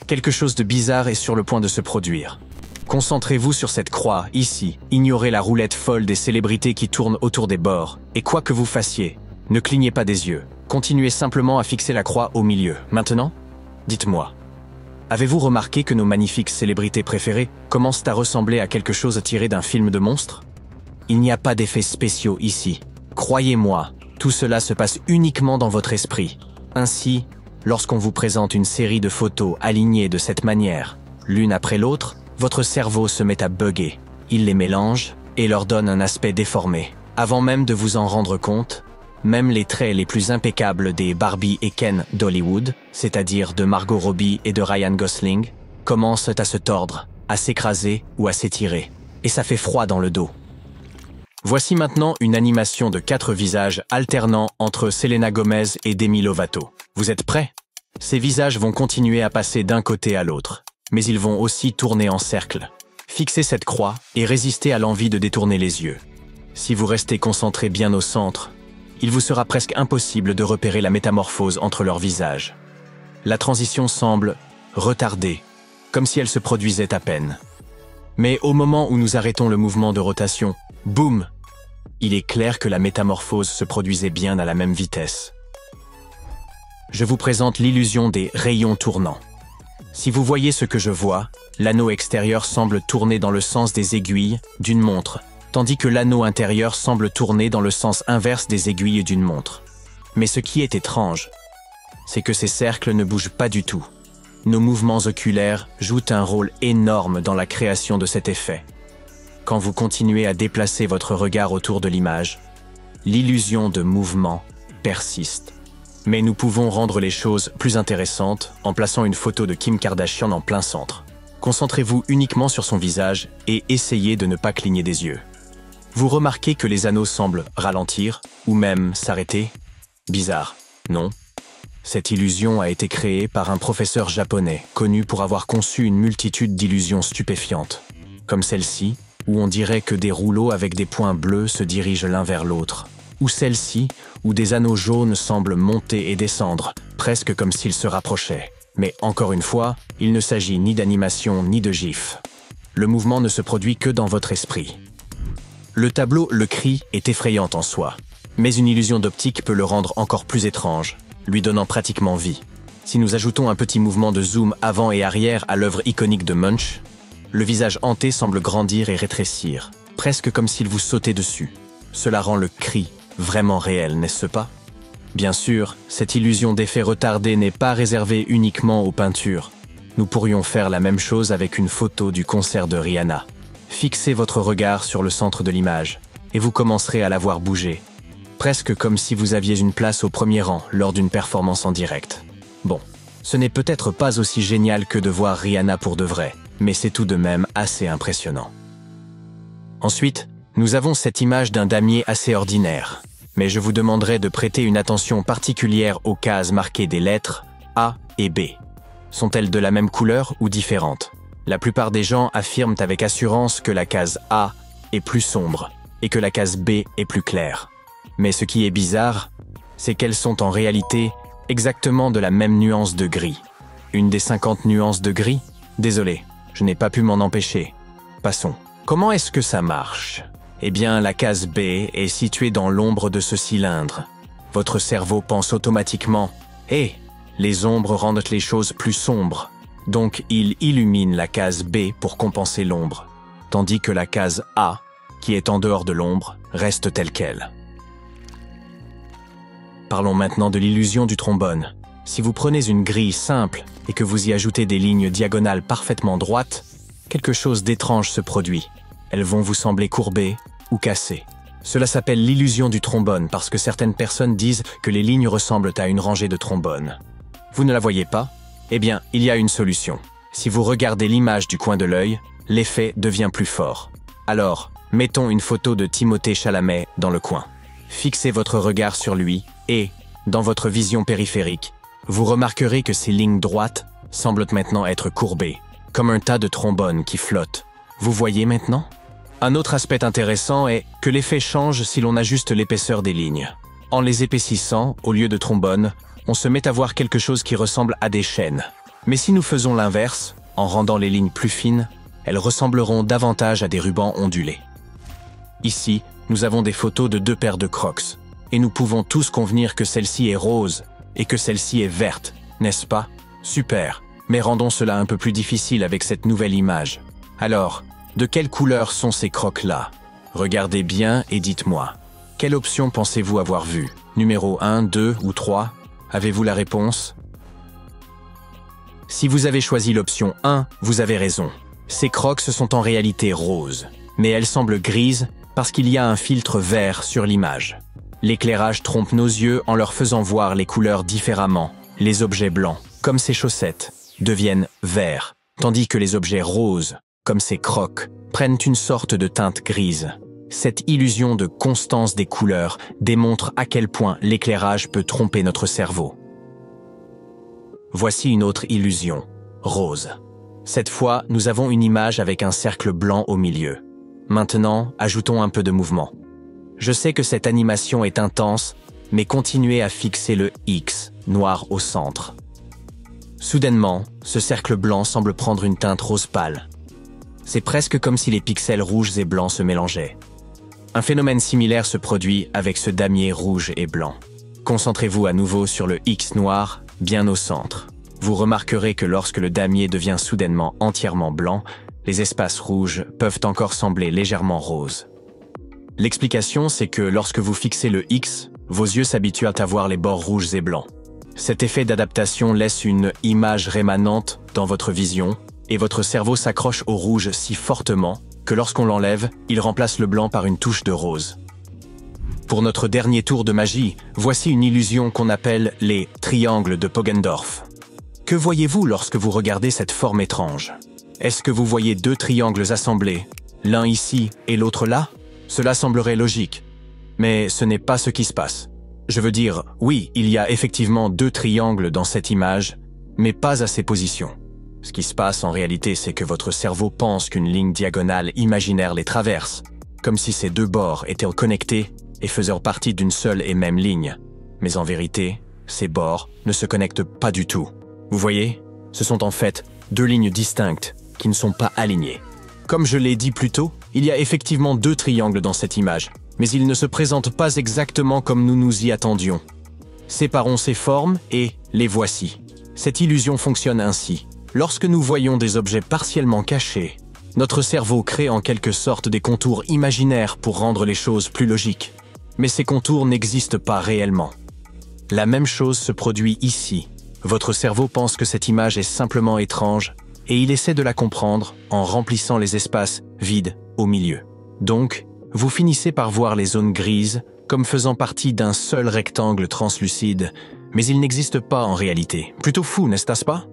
Quelque chose de bizarre est sur le point de se produire. Concentrez-vous sur cette croix, ici. Ignorez la roulette folle des célébrités qui tournent autour des bords. Et quoi que vous fassiez, ne clignez pas des yeux. Continuez simplement à fixer la croix au milieu. Maintenant, dites-moi. Avez-vous remarqué que nos magnifiques célébrités préférées commencent à ressembler à quelque chose tiré d'un film de monstre? Il n'y a pas d'effets spéciaux ici. Croyez-moi, tout cela se passe uniquement dans votre esprit. Ainsi, lorsqu'on vous présente une série de photos alignées de cette manière, l'une après l'autre, votre cerveau se met à bugger. Il les mélange et leur donne un aspect déformé. Avant même de vous en rendre compte, même les traits les plus impeccables des Barbie et Ken d'Hollywood, c'est-à-dire de Margot Robbie et de Ryan Gosling, commencent à se tordre, à s'écraser ou à s'étirer. Et ça fait froid dans le dos. Voici maintenant une animation de 4 visages alternant entre Selena Gomez et Demi Lovato. Vous êtes prêts? Ces visages vont continuer à passer d'un côté à l'autre, mais ils vont aussi tourner en cercle. Fixez cette croix et résistez à l'envie de détourner les yeux. Si vous restez concentré bien au centre, il vous sera presque impossible de repérer la métamorphose entre leurs visages. La transition semble retardée, comme si elle se produisait à peine. Mais au moment où nous arrêtons le mouvement de rotation, boum! Il est clair que la métamorphose se produisait bien à la même vitesse. Je vous présente l'illusion des rayons tournants. Si vous voyez ce que je vois, l'anneau extérieur semble tourner dans le sens des aiguilles d'une montre, tandis que l'anneau intérieur semble tourner dans le sens inverse des aiguilles d'une montre. Mais ce qui est étrange, c'est que ces cercles ne bougent pas du tout. Nos mouvements oculaires jouent un rôle énorme dans la création de cet effet. Quand vous continuez à déplacer votre regard autour de l'image, l'illusion de mouvement persiste. Mais nous pouvons rendre les choses plus intéressantes en plaçant une photo de Kim Kardashian en plein centre. Concentrez-vous uniquement sur son visage et essayez de ne pas cligner des yeux. Vous remarquez que les anneaux semblent ralentir ou même s'arrêter? Bizarre, non? Cette illusion a été créée par un professeur japonais connu pour avoir conçu une multitude d'illusions stupéfiantes, comme celle-ci, où on dirait que des rouleaux avec des points bleus se dirigent l'un vers l'autre, ou celle-ci, où des anneaux jaunes semblent monter et descendre, presque comme s'ils se rapprochaient. Mais encore une fois, il ne s'agit ni d'animation ni de gif. Le mouvement ne se produit que dans votre esprit. Le tableau Le Cri est effrayant en soi, mais une illusion d'optique peut le rendre encore plus étrange, lui donnant pratiquement vie. Si nous ajoutons un petit mouvement de zoom avant et arrière à l'œuvre iconique de Munch, le visage hanté semble grandir et rétrécir, presque comme s'il vous sautait dessus. Cela rend le cri vraiment réel, n'est-ce pas? Bien sûr, cette illusion d'effet retardé n'est pas réservée uniquement aux peintures. Nous pourrions faire la même chose avec une photo du concert de Rihanna. Fixez votre regard sur le centre de l'image, et vous commencerez à la voir bouger, presque comme si vous aviez une place au premier rang lors d'une performance en direct. Bon, ce n'est peut-être pas aussi génial que de voir Rihanna pour de vrai, mais c'est tout de même assez impressionnant. Ensuite, nous avons cette image d'un damier assez ordinaire, mais je vous demanderai de prêter une attention particulière aux cases marquées des lettres A et B. Sont-elles de la même couleur ou différentes? La plupart des gens affirment avec assurance que la case A est plus sombre et que la case B est plus claire. Mais ce qui est bizarre, c'est qu'elles sont en réalité exactement de la même nuance de gris. Une des 50 nuances de gris? Désolé, je n'ai pas pu m'en empêcher. Passons. Comment est-ce que ça marche? Eh bien, la case B est située dans l'ombre de ce cylindre. Votre cerveau pense automatiquement « Eh, les ombres rendent les choses plus sombres ». Donc, il illumine la case B pour compenser l'ombre, tandis que la case A, qui est en dehors de l'ombre, reste telle qu'elle. Parlons maintenant de l'illusion du trombone. Si vous prenez une grille simple et que vous y ajoutez des lignes diagonales parfaitement droites, quelque chose d'étrange se produit. Elles vont vous sembler courbées ou cassées. Cela s'appelle l'illusion du trombone parce que certaines personnes disent que les lignes ressemblent à une rangée de trombones. Vous ne la voyez pas? Eh bien, il y a une solution. Si vous regardez l'image du coin de l'œil, l'effet devient plus fort. Alors, mettons une photo de Timothée Chalamet dans le coin. Fixez votre regard sur lui et, dans votre vision périphérique, vous remarquerez que ces lignes droites semblent maintenant être courbées, comme un tas de trombones qui flottent. Vous voyez maintenant? Un autre aspect intéressant est que l'effet change si l'on ajuste l'épaisseur des lignes. En les épaississant, au lieu de trombones, on se met à voir quelque chose qui ressemble à des chaînes. Mais si nous faisons l'inverse, en rendant les lignes plus fines, elles ressembleront davantage à des rubans ondulés. Ici, nous avons des photos de 2 paires de Crocs, et nous pouvons tous convenir que celle-ci est rose et que celle-ci est verte, n'est-ce pas? Super, mais rendons cela un peu plus difficile avec cette nouvelle image. Alors, de quelle couleur sont ces Crocs-là? Regardez bien et dites-moi. Quelle option pensez-vous avoir vue? Numéro 1, 2 ou 3? Avez-vous la réponse? Si vous avez choisi l'option 1, vous avez raison. Ces Crocs sont en réalité roses, mais elles semblent grises parce qu'il y a un filtre vert sur l'image. L'éclairage trompe nos yeux en leur faisant voir les couleurs différemment. Les objets blancs, comme ces chaussettes, deviennent verts, tandis que les objets roses, comme ces Crocs, prennent une sorte de teinte grise. Cette illusion de constance des couleurs démontre à quel point l'éclairage peut tromper notre cerveau. Voici une autre illusion, rose. Cette fois, nous avons une image avec un cercle blanc au milieu. Maintenant, ajoutons un peu de mouvement. Je sais que cette animation est intense, mais continuez à fixer le X, noir au centre. Soudainement, ce cercle blanc semble prendre une teinte rose pâle. C'est presque comme si les pixels rouges et blancs se mélangeaient. Un phénomène similaire se produit avec ce damier rouge et blanc. Concentrez-vous à nouveau sur le X noir, bien au centre. Vous remarquerez que lorsque le damier devient soudainement entièrement blanc, les espaces rouges peuvent encore sembler légèrement roses. L'explication, c'est que lorsque vous fixez le X, vos yeux s'habituent à voir les bords rouges et blancs. Cet effet d'adaptation laisse une image rémanente dans votre vision, et votre cerveau s'accroche au rouge si fortement que lorsqu'on l'enlève, il remplace le blanc par une touche de rose. Pour notre dernier tour de magie, voici une illusion qu'on appelle les triangles de Poggendorff. Que voyez-vous lorsque vous regardez cette forme étrange? Est-ce que vous voyez 2 triangles assemblés, l'un ici et l'autre là? Cela semblerait logique, mais ce n'est pas ce qui se passe. Je veux dire, oui, il y a effectivement 2 triangles dans cette image, mais pas à ces positions. Ce qui se passe en réalité, c'est que votre cerveau pense qu'une ligne diagonale imaginaire les traverse, comme si ces 2 bords étaient connectés et faisaient partie d'une seule et même ligne. Mais en vérité, ces bords ne se connectent pas du tout. Vous voyez, ce sont en fait 2 lignes distinctes qui ne sont pas alignées. Comme je l'ai dit plus tôt, il y a effectivement 2 triangles dans cette image, mais ils ne se présentent pas exactement comme nous nous y attendions. Séparons ces formes et les voici. Cette illusion fonctionne ainsi. Lorsque nous voyons des objets partiellement cachés, notre cerveau crée en quelque sorte des contours imaginaires pour rendre les choses plus logiques. Mais ces contours n'existent pas réellement. La même chose se produit ici. Votre cerveau pense que cette image est simplement étrange et il essaie de la comprendre en remplissant les espaces vides au milieu. Donc, vous finissez par voir les zones grises comme faisant partie d'un seul rectangle translucide, mais il n'existe pas en réalité. Plutôt fou, n'est-ce pas?